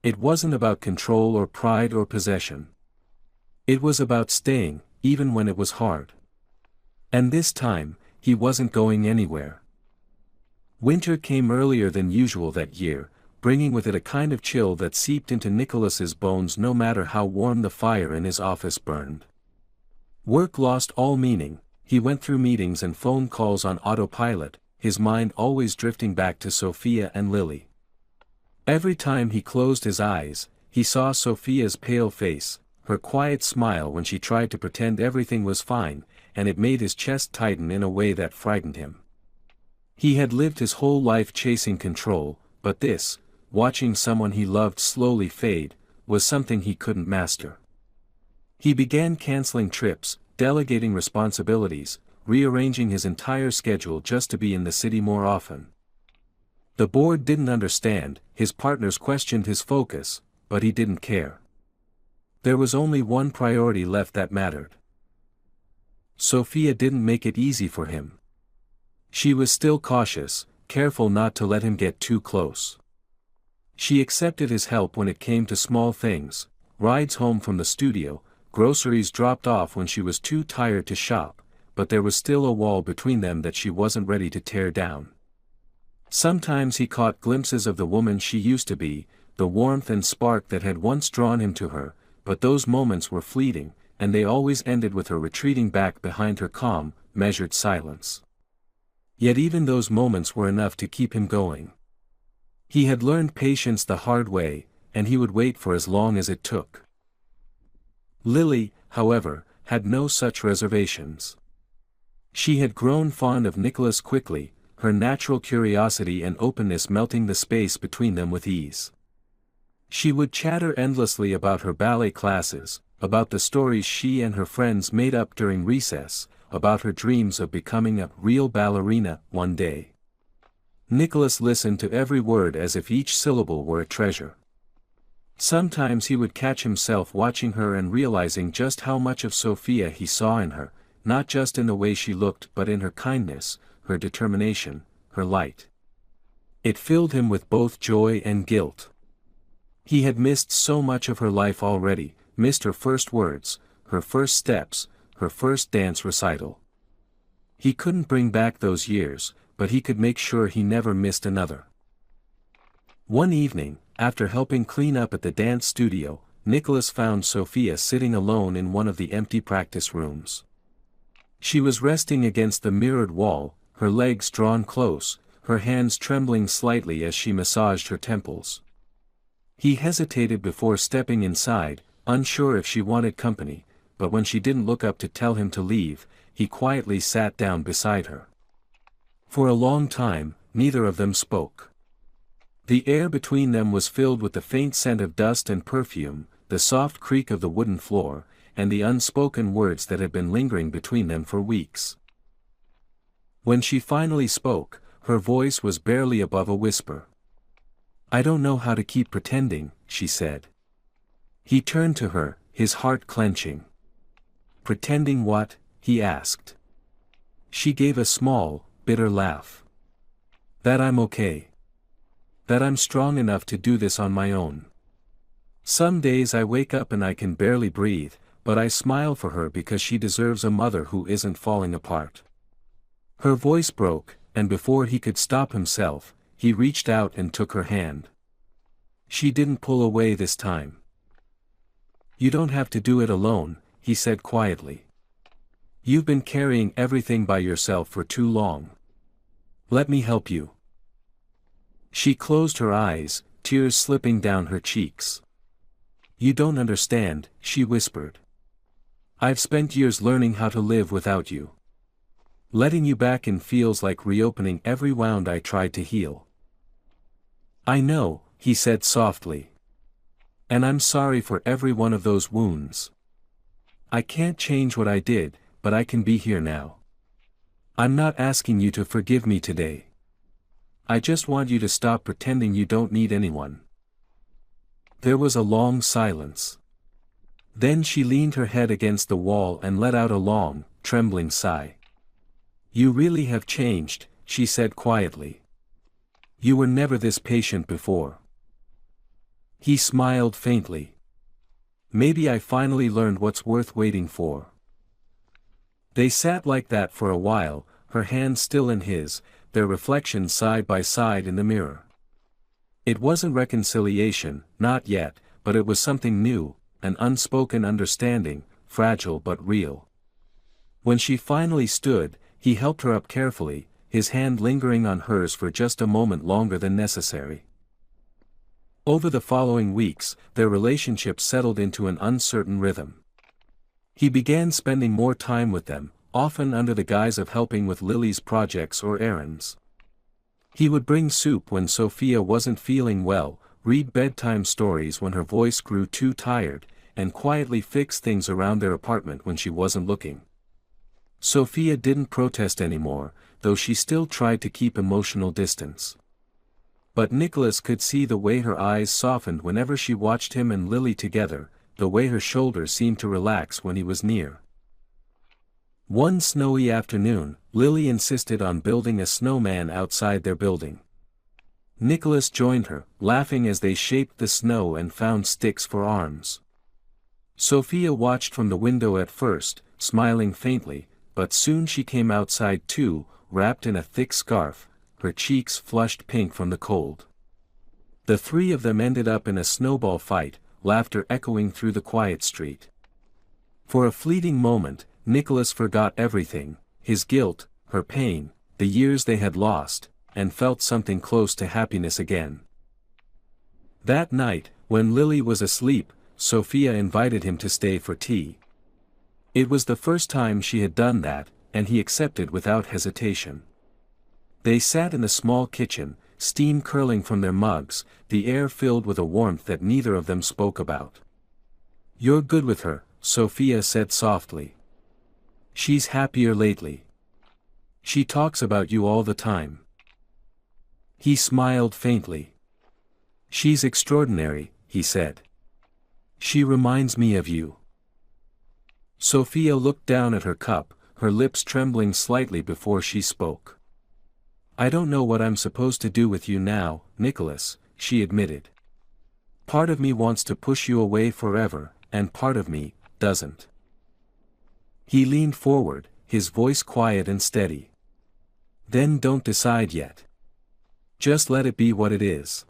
It wasn't about control or pride or possession. It was about staying, even when it was hard. And this time, he wasn't going anywhere. Winter came earlier than usual that year, bringing with it a kind of chill that seeped into Nicholas's bones no matter how warm the fire in his office burned. Work lost all meaning. He went through meetings and phone calls on autopilot, his mind always drifting back to Sophia and Lily. Every time he closed his eyes, he saw Sophia's pale face, her quiet smile when she tried to pretend everything was fine, and it made his chest tighten in a way that frightened him. He had lived his whole life chasing control, but this, watching someone he loved slowly fade, was something he couldn't master. He began canceling trips, delegating responsibilities, rearranging his entire schedule just to be in the city more often. The board didn't understand, his partners questioned his focus, but he didn't care. There was only one priority left that mattered. Sophia didn't make it easy for him. She was still cautious, careful not to let him get too close. She accepted his help when it came to small things, rides home from the studio, groceries dropped off when she was too tired to shop, but there was still a wall between them that she wasn't ready to tear down. Sometimes he caught glimpses of the woman she used to be, the warmth and spark that had once drawn him to her, but those moments were fleeting, and they always ended with her retreating back behind her calm, measured silence. Yet even those moments were enough to keep him going. He had learned patience the hard way, and he would wait for as long as it took. Lily, however, had no such reservations. She had grown fond of Nicholas quickly, her natural curiosity and openness melting the space between them with ease. She would chatter endlessly about her ballet classes, about the stories she and her friends made up during recess, about her dreams of becoming a real ballerina one day. Nicholas listened to every word as if each syllable were a treasure. Sometimes he would catch himself watching her and realizing just how much of Sophia he saw in her, not just in the way she looked but in her kindness, her determination, her light. It filled him with both joy and guilt. He had missed so much of her life already, missed her first words, her first steps, her first dance recital. He couldn't bring back those years, but he could make sure he never missed another. One evening, after helping clean up at the dance studio, Nicholas found Sophia sitting alone in one of the empty practice rooms. She was resting against the mirrored wall, her legs drawn close, her hands trembling slightly as she massaged her temples. He hesitated before stepping inside, unsure if she wanted company, but when she didn't look up to tell him to leave, he quietly sat down beside her. For a long time, neither of them spoke. The air between them was filled with the faint scent of dust and perfume, the soft creak of the wooden floor, and the unspoken words that had been lingering between them for weeks. When she finally spoke, her voice was barely above a whisper. "I don't know how to keep pretending," she said. He turned to her, his heart clenching. "Pretending what?" he asked. She gave a small, bitter laugh. That I'm okay. That I'm strong enough to do this on my own. Some days I wake up and I can barely breathe, but I smile for her because she deserves a mother who isn't falling apart. Her voice broke, and before he could stop himself, he reached out and took her hand. She didn't pull away this time. You don't have to do it alone, he said quietly. You've been carrying everything by yourself for too long. Let me help you. She closed her eyes, tears slipping down her cheeks. You don't understand, she whispered. I've spent years learning how to live without you. Letting you back in feels like reopening every wound I tried to heal. I know, he said softly. And I'm sorry for every one of those wounds. I can't change what I did, but I can be here now. I'm not asking you to forgive me today. I just want you to stop pretending you don't need anyone. There was a long silence. Then she leaned her head against the wall and let out a long, trembling sigh. You really have changed, she said quietly. You were never this patient before. He smiled faintly. Maybe I finally learned what's worth waiting for. They sat like that for a while, her hand still in his, their reflections side by side in the mirror. It wasn't reconciliation, not yet, but it was something new, an unspoken understanding, fragile but real. When she finally stood, he helped her up carefully, his hand lingering on hers for just a moment longer than necessary. Over the following weeks, their relationship settled into an uncertain rhythm. He began spending more time with them, often under the guise of helping with Lily's projects or errands. He would bring soup when Sophia wasn't feeling well, read bedtime stories when her voice grew too tired, and quietly fix things around their apartment when she wasn't looking. Sophia didn't protest anymore, though she still tried to keep emotional distance. But Nicholas could see the way her eyes softened whenever she watched him and Lily together, the way her shoulders seemed to relax when he was near. One snowy afternoon, Lily insisted on building a snowman outside their building. Nicholas joined her, laughing as they shaped the snow and found sticks for arms. Sophia watched from the window at first, smiling faintly, but soon she came outside too, wrapped in a thick scarf, her cheeks flushed pink from the cold. The three of them ended up in a snowball fight, laughter echoing through the quiet street. For a fleeting moment, Nicholas forgot everything, his guilt, her pain, the years they had lost, and felt something close to happiness again. That night, when Lily was asleep, Sophia invited him to stay for tea. It was the first time she had done that, and he accepted without hesitation. They sat in the small kitchen, steam curling from their mugs, the air filled with a warmth that neither of them spoke about. You're good with her, Sophia said softly. She's happier lately. She talks about you all the time. He smiled faintly. She's extraordinary, he said. She reminds me of you. Sophia looked down at her cup, her lips trembling slightly before she spoke. I don't know what I'm supposed to do with you now, Nicholas, she admitted. Part of me wants to push you away forever, and part of me doesn't. He leaned forward, his voice quiet and steady. Then don't decide yet. Just let it be what it is.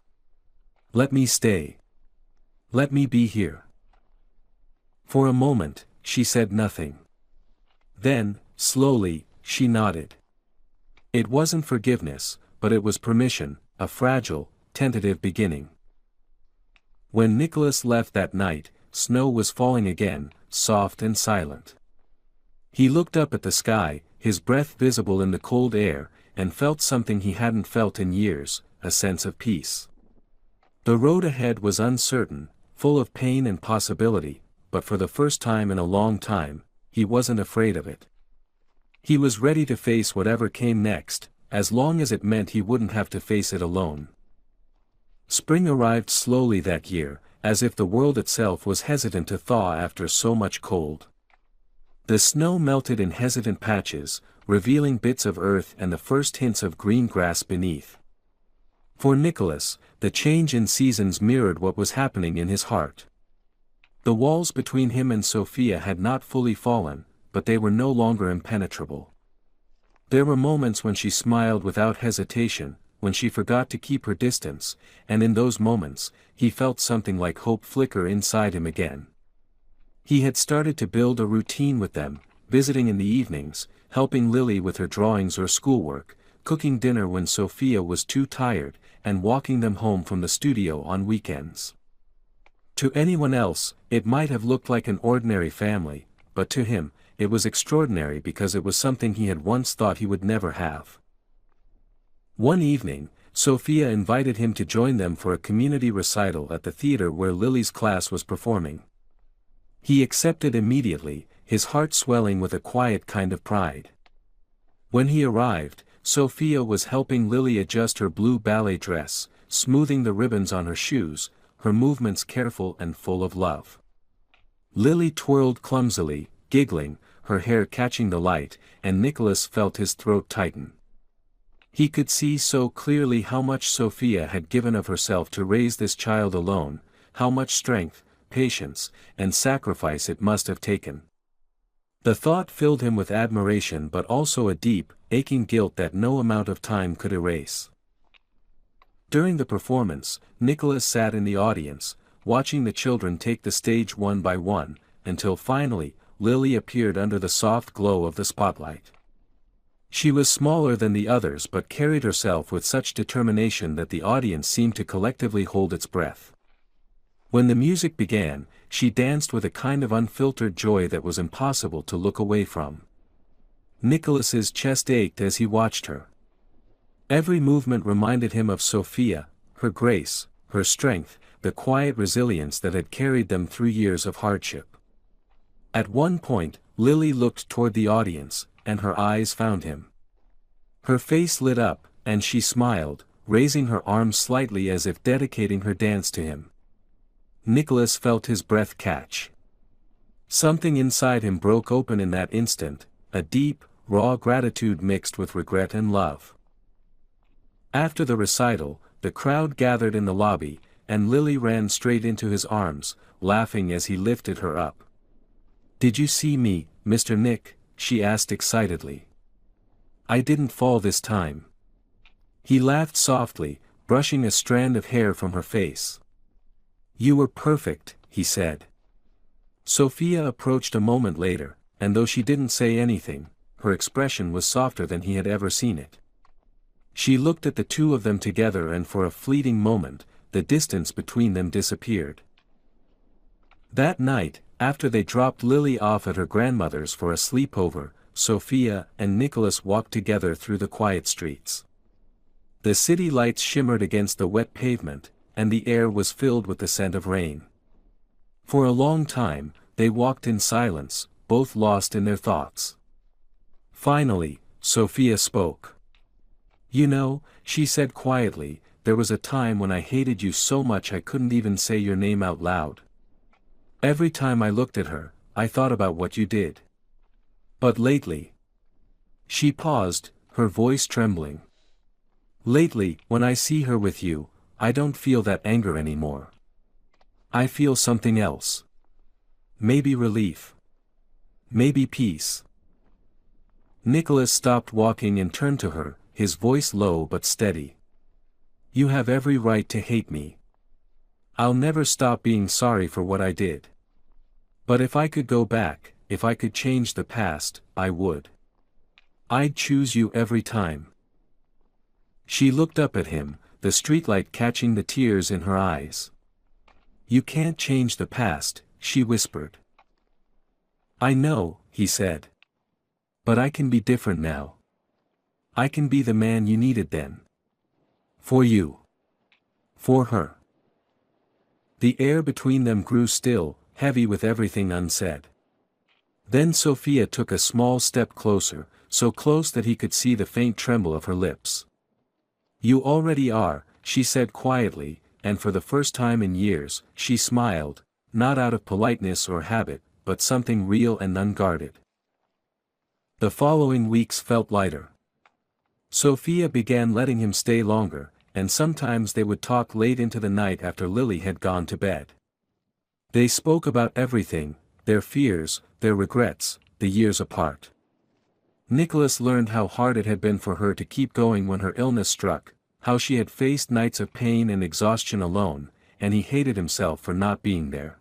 Let me stay. Let me be here. For a moment, she said nothing. Then, slowly, she nodded. It wasn't forgiveness, but it was permission, a fragile, tentative beginning. When Nicholas left that night, snow was falling again, soft and silent. He looked up at the sky, his breath visible in the cold air, and felt something he hadn't felt in years, a sense of peace. The road ahead was uncertain, full of pain and possibility, but for the first time in a long time, he wasn't afraid of it. He was ready to face whatever came next, as long as it meant he wouldn't have to face it alone. Spring arrived slowly that year, as if the world itself was hesitant to thaw after so much cold. The snow melted in hesitant patches, revealing bits of earth and the first hints of green grass beneath. For Nicholas, the change in seasons mirrored what was happening in his heart. The walls between him and Sophia had not fully fallen, but they were no longer impenetrable. There were moments when she smiled without hesitation, when she forgot to keep her distance, and in those moments, he felt something like hope flicker inside him again. He had started to build a routine with them, visiting in the evenings, helping Lily with her drawings or schoolwork, cooking dinner when Sophia was too tired, and walking them home from the studio on weekends. To anyone else, it might have looked like an ordinary family, but to him, it was extraordinary because it was something he had once thought he would never have. One evening, Sophia invited him to join them for a community recital at the theater where Lily's class was performing. He accepted immediately, his heart swelling with a quiet kind of pride. When he arrived, Sophia was helping Lily adjust her blue ballet dress, smoothing the ribbons on her shoes, her movements careful and full of love. Lily twirled clumsily, giggling, her hair catching the light, and Nicholas felt his throat tighten. He could see so clearly how much Sophia had given of herself to raise this child alone, how much strength, patience, and sacrifice it must have taken. The thought filled him with admiration but also a deep, aching guilt that no amount of time could erase. During the performance, Nicholas sat in the audience, watching the children take the stage one by one, until finally, Lily appeared under the soft glow of the spotlight. She was smaller than the others but carried herself with such determination that the audience seemed to collectively hold its breath. When the music began, she danced with a kind of unfiltered joy that was impossible to look away from. Nicholas's chest ached as he watched her. Every movement reminded him of Sophia, her grace, her strength, the quiet resilience that had carried them through years of hardship. At one point, Lily looked toward the audience, and her eyes found him. Her face lit up, and she smiled, raising her arms slightly as if dedicating her dance to him. Nicholas felt his breath catch. Something inside him broke open in that instant, a deep, raw gratitude mixed with regret and love. After the recital, the crowd gathered in the lobby, and Lily ran straight into his arms, laughing as he lifted her up. "Did you see me, Mr. Nick?" she asked excitedly. "I didn't fall this time." He laughed softly, brushing a strand of hair from her face. "You were perfect," he said. Sophia approached a moment later, and though she didn't say anything, her expression was softer than he had ever seen it. She looked at the two of them together and for a fleeting moment, the distance between them disappeared. That night, after they dropped Lily off at her grandmother's for a sleepover, Sophia and Nicholas walked together through the quiet streets. The city lights shimmered against the wet pavement, and the air was filled with the scent of rain. For a long time, they walked in silence, both lost in their thoughts. Finally, Sophia spoke. "You know," she said quietly, "there was a time when I hated you so much I couldn't even say your name out loud. Every time I looked at her, I thought about what you did. But lately..." She paused, her voice trembling. "Lately, when I see her with you, I don't feel that anger anymore. I feel something else. Maybe relief. Maybe peace." Nicholas stopped walking and turned to her, his voice low but steady. "You have every right to hate me. I'll never stop being sorry for what I did. But if I could go back, if I could change the past, I would. I'd choose you every time." She looked up at him, the streetlight catching the tears in her eyes. "You can't change the past," she whispered. "I know," he said. "But I can be different now. I can be the man you needed then. For you. For her." The air between them grew still, heavy with everything unsaid. Then Sophia took a small step closer, so close that he could see the faint tremble of her lips. "You already are," she said quietly, and for the first time in years, she smiled, not out of politeness or habit, but something real and unguarded. The following weeks felt lighter. Sophia began letting him stay longer, and sometimes they would talk late into the night after Lily had gone to bed. They spoke about everything, their fears, their regrets, the years apart. Nicholas learned how hard it had been for her to keep going when her illness struck, how she had faced nights of pain and exhaustion alone, and he hated himself for not being there.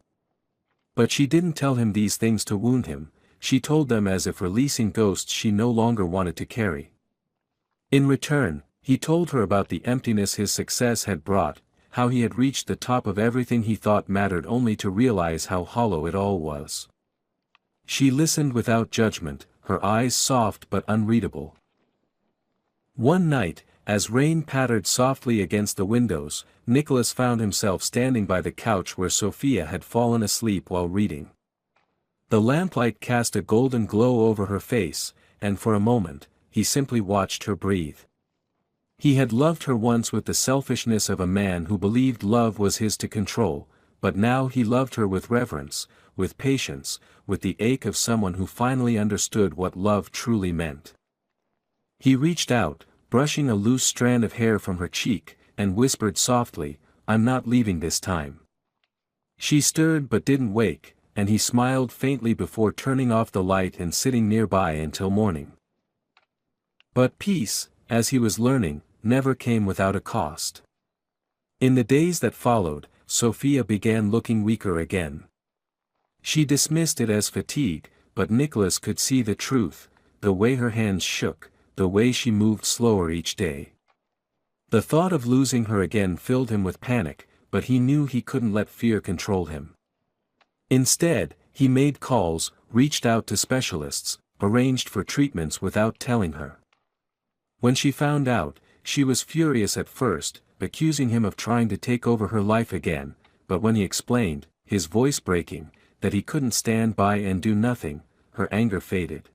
But she didn't tell him these things to wound him, she told them as if releasing ghosts she no longer wanted to carry. In return, he told her about the emptiness his success had brought, how he had reached the top of everything he thought mattered only to realize how hollow it all was. She listened without judgment, her eyes soft but unreadable. One night, as rain pattered softly against the windows, Nicholas found himself standing by the couch where Sophia had fallen asleep while reading. The lamplight cast a golden glow over her face, and for a moment, he simply watched her breathe. He had loved her once with the selfishness of a man who believed love was his to control, but now he loved her with reverence, with patience, with the ache of someone who finally understood what love truly meant. He reached out, brushing a loose strand of hair from her cheek, and whispered softly, "I'm not leaving this time." She stirred but didn't wake, and he smiled faintly before turning off the light and sitting nearby until morning. But peace, as he was learning, never came without a cost. In the days that followed, Sophia began looking weaker again. She dismissed it as fatigue, but Nicholas could see the truth, the way her hands shook, the way she moved slower each day. The thought of losing her again filled him with panic, but he knew he couldn't let fear control him. Instead, he made calls, reached out to specialists, arranged for treatments without telling her. When she found out, she was furious at first, accusing him of trying to take over her life again, but when he explained, his voice breaking, that he couldn't stand by and do nothing, her anger faded.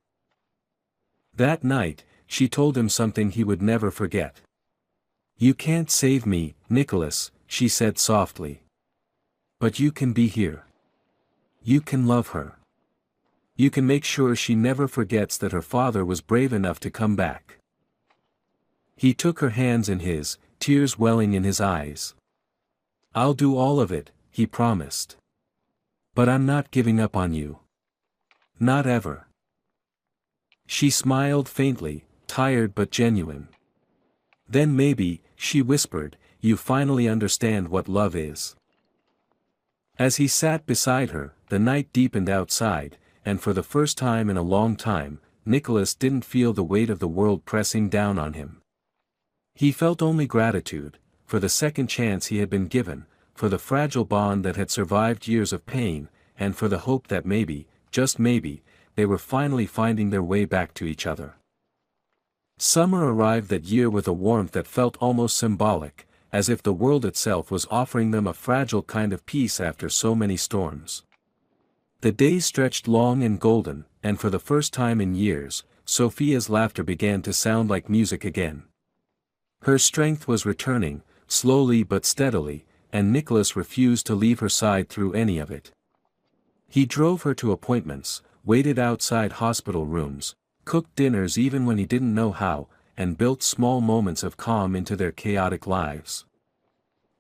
That night, she told him something he would never forget. "You can't save me, Nicholas," she said softly. "But you can be here. You can love her. You can make sure she never forgets that her father was brave enough to come back." He took her hands in his, tears welling in his eyes. "I'll do all of it," he promised. "But I'm not giving up on you. Not ever." She smiled faintly, tired but genuine. "Then maybe," she whispered, "you finally understand what love is." As he sat beside her, the night deepened outside, and for the first time in a long time, Nicholas didn't feel the weight of the world pressing down on him. He felt only gratitude, for the second chance he had been given, for the fragile bond that had survived years of pain, and for the hope that maybe, just maybe, they were finally finding their way back to each other. Summer arrived that year with a warmth that felt almost symbolic, as if the world itself was offering them a fragile kind of peace after so many storms. The days stretched long and golden, and for the first time in years, Sophia's laughter began to sound like music again. Her strength was returning, slowly but steadily, and Nicholas refused to leave her side through any of it. He drove her to appointments, waited outside hospital rooms, cooked dinners even when he didn't know how, and built small moments of calm into their chaotic lives.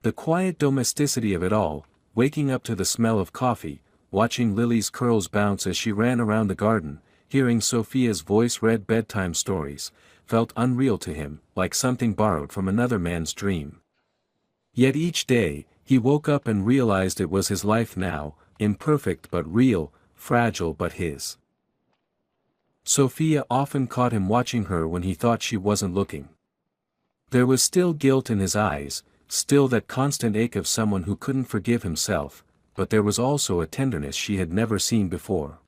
The quiet domesticity of it all, waking up to the smell of coffee, watching Lily's curls bounce as she ran around the garden, hearing Sophia's voice read bedtime stories, felt unreal to him, like something borrowed from another man's dream. Yet each day, he woke up and realized it was his life now, imperfect but real, fragile but his. Sophia often caught him watching her when he thought she wasn't looking. There was still guilt in his eyes, still that constant ache of someone who couldn't forgive himself, but there was also a tenderness she had never seen before.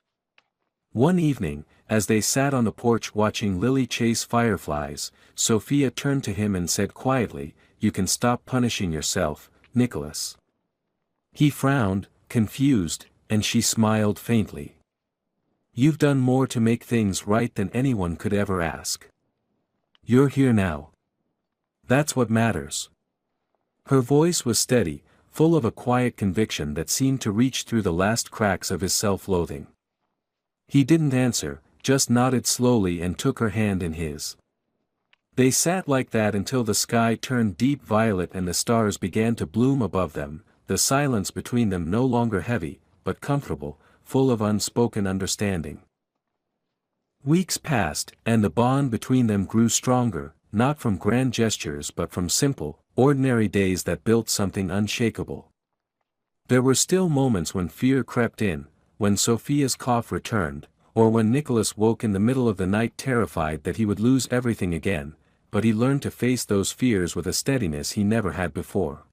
One evening, as they sat on the porch watching Lily chase fireflies, Sophia turned to him and said quietly, "You can stop punishing yourself, Nicholas." He frowned, confused, and she smiled faintly. "You've done more to make things right than anyone could ever ask. You're here now. That's what matters." Her voice was steady, full of a quiet conviction that seemed to reach through the last cracks of his self-loathing. He didn't answer, just nodded slowly and took her hand in his. They sat like that until the sky turned deep violet and the stars began to bloom above them, the silence between them no longer heavy, but comfortable, full of unspoken understanding. Weeks passed, and the bond between them grew stronger, not from grand gestures but from simple, ordinary days that built something unshakable. There were still moments when fear crept in, when Sophia's cough returned, or when Nicholas woke in the middle of the night terrified that he would lose everything again, but he learned to face those fears with a steadiness he never had before.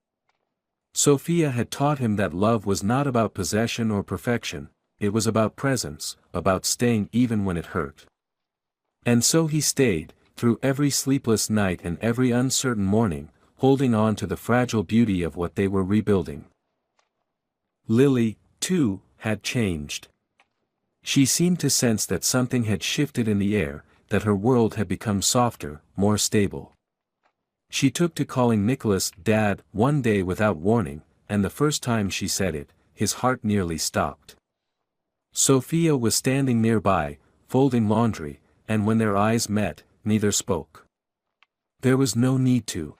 Sophia had taught him that love was not about possession or perfection, it was about presence, about staying even when it hurt. And so he stayed, through every sleepless night and every uncertain morning, holding on to the fragile beauty of what they were rebuilding. Lily, too, had changed. She seemed to sense that something had shifted in the air, that her world had become softer, more stable. She took to calling Nicholas Dad one day without warning, and the first time she said it, his heart nearly stopped. Sophia was standing nearby, folding laundry, and when their eyes met, neither spoke. There was no need to.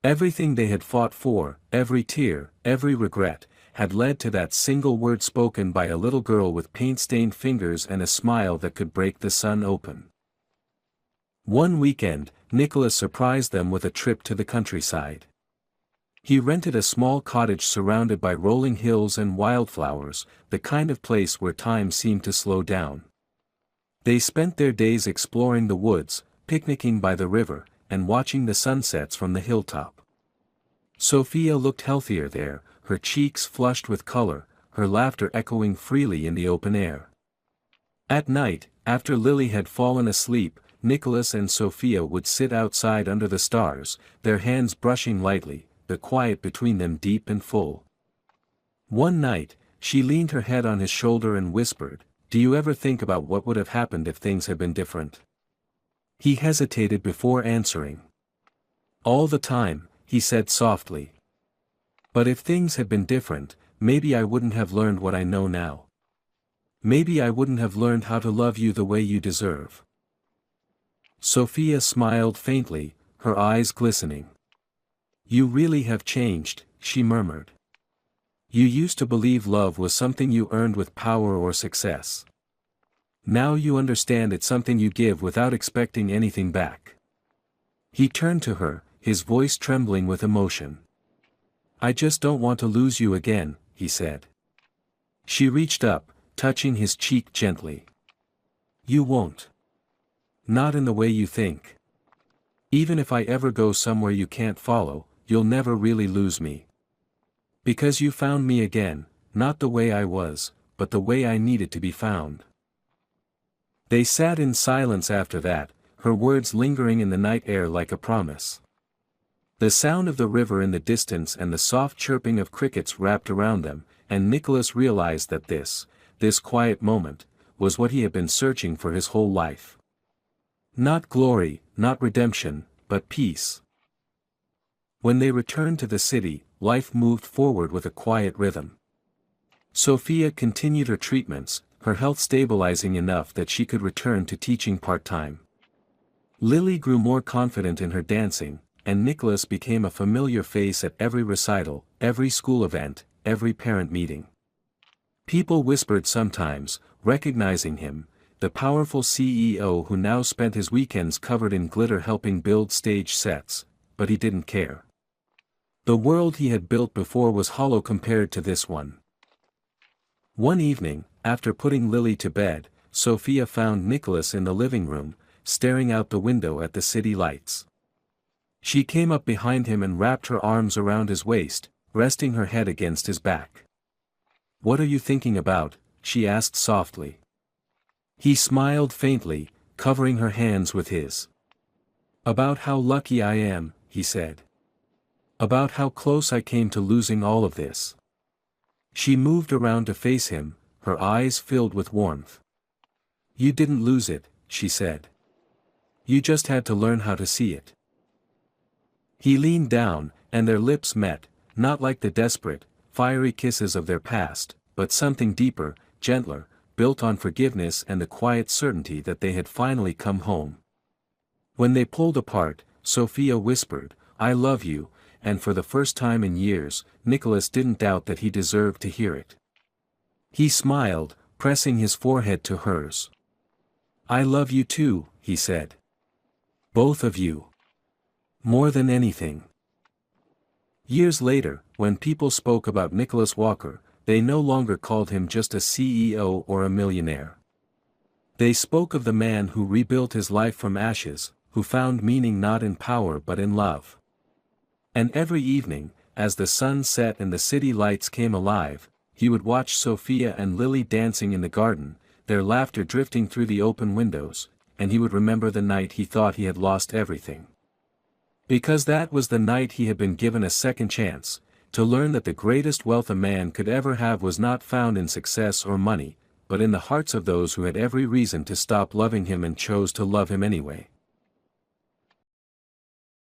Everything they had fought for, every tear, every regret, had led to that single word spoken by a little girl with paint-stained fingers and a smile that could break the sun open. One weekend, Nicholas surprised them with a trip to the countryside. He rented a small cottage surrounded by rolling hills and wildflowers, the kind of place where time seemed to slow down. They spent their days exploring the woods, picnicking by the river, and watching the sunsets from the hilltop. Sophia looked healthier there, her cheeks flushed with color, her laughter echoing freely in the open air. At night, after Lily had fallen asleep, Nicholas and Sophia would sit outside under the stars, their hands brushing lightly, the quiet between them deep and full. One night, she leaned her head on his shoulder and whispered, "Do you ever think about what would have happened if things had been different?" He hesitated before answering. "All the time," he said softly. "But if things had been different, maybe I wouldn't have learned what I know now. Maybe I wouldn't have learned how to love you the way you deserve." Sophia smiled faintly, her eyes glistening. "You really have changed," she murmured. "You used to believe love was something you earned with power or success. Now you understand it's something you give without expecting anything back." He turned to her, his voice trembling with emotion. "I just don't want to lose you again," he said. She reached up, touching his cheek gently. "You won't. Not in the way you think. Even if I ever go somewhere you can't follow, you'll never really lose me. Because you found me again, not the way I was, but the way I needed to be found." They sat in silence after that, her words lingering in the night air like a promise. The sound of the river in the distance and the soft chirping of crickets wrapped around them, and Nicholas realized that this quiet moment, was what he had been searching for his whole life. Not glory, not redemption, but peace. When they returned to the city, life moved forward with a quiet rhythm. Sophia continued her treatments, her health stabilizing enough that she could return to teaching part-time. Lily grew more confident in her dancing, and Nicholas became a familiar face at every recital, every school event, every parent meeting. People whispered sometimes, recognizing him, the powerful CEO who now spent his weekends covered in glitter helping build stage sets, but he didn't care. The world he had built before was hollow compared to this one. One evening, after putting Lily to bed, Sophia found Nicholas in the living room, staring out the window at the city lights. She came up behind him and wrapped her arms around his waist, resting her head against his back. "What are you thinking about?" she asked softly. He smiled faintly, covering her hands with his. "About how lucky I am," he said. "About how close I came to losing all of this." She moved around to face him, her eyes filled with warmth. "You didn't lose it," she said. "You just had to learn how to see it." He leaned down, and their lips met, not like the desperate, fiery kisses of their past, but something deeper, gentler, built on forgiveness and the quiet certainty that they had finally come home. When they pulled apart, Sophia whispered, "I love you," and for the first time in years, Nicholas didn't doubt that he deserved to hear it. He smiled, pressing his forehead to hers. "I love you too," he said. "Both of you. More than anything." Years later, when people spoke about Nicholas Walker, they no longer called him just a CEO or a millionaire. They spoke of the man who rebuilt his life from ashes, who found meaning not in power but in love. And every evening, as the sun set and the city lights came alive, he would watch Sophia and Lily dancing in the garden, their laughter drifting through the open windows, and he would remember the night he thought he had lost everything. Because that was the night he had been given a second chance, to learn that the greatest wealth a man could ever have was not found in success or money, but in the hearts of those who had every reason to stop loving him and chose to love him anyway.